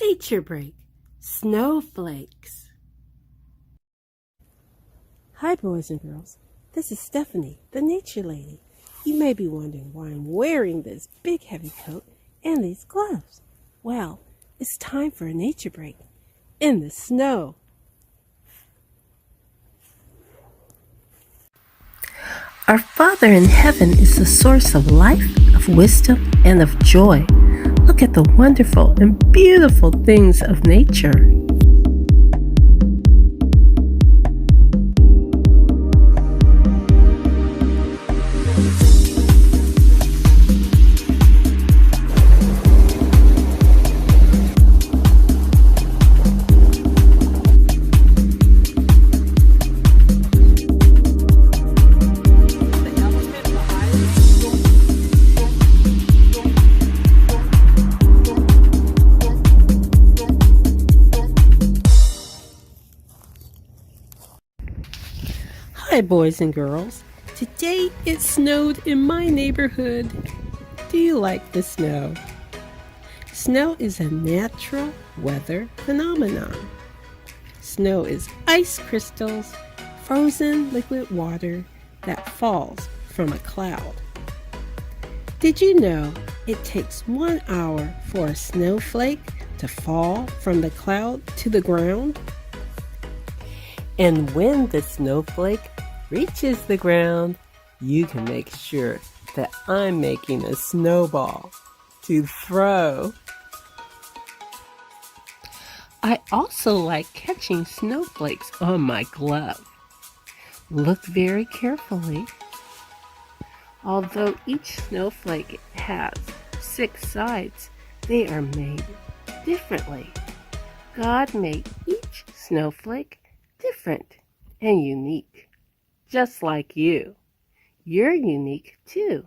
Nature Break, Snowflakes. Hi boys and girls, this is Stephanie, the Nature Lady. You may be wondering why I'm wearing this big heavy coat and these gloves. Well, it's time for a nature break in the snow. Our Father in heaven is the source of life, of wisdom, and of joy. Look at the wonderful and beautiful things of nature. Hi boys and girls, today it snowed in my neighborhood. Do you like the snow? Snow is a natural weather phenomenon. Snow is ice crystals, frozen liquid water that falls from a cloud. Did you know it takes 1 hour for a snowflake to fall from the cloud to the ground? And when the snowflake reaches the ground, you can make sure that I'm making a snowball to throw. I also like catching snowflakes on my glove. Look very carefully. Although each snowflake has 6 sides, they are made differently. God made each snowflake different and unique, just like you. You're unique too.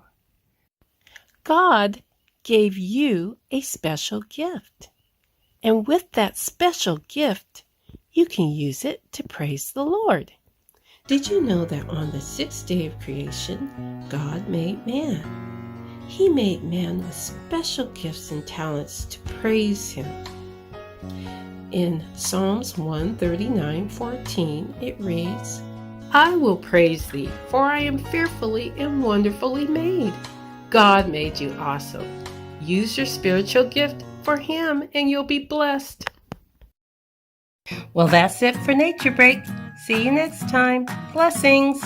God gave you a special gift, and with that special gift, you can use it to praise the Lord. Did you know that on the 6th day of creation, God made man? He made man with special gifts and talents to praise Him. In Psalms 139:14, it reads, I will praise thee, for I am fearfully and wonderfully made. God made you awesome. Use your spiritual gift for Him and you'll be blessed. Well, that's it for Nature Break. See you next time. Blessings.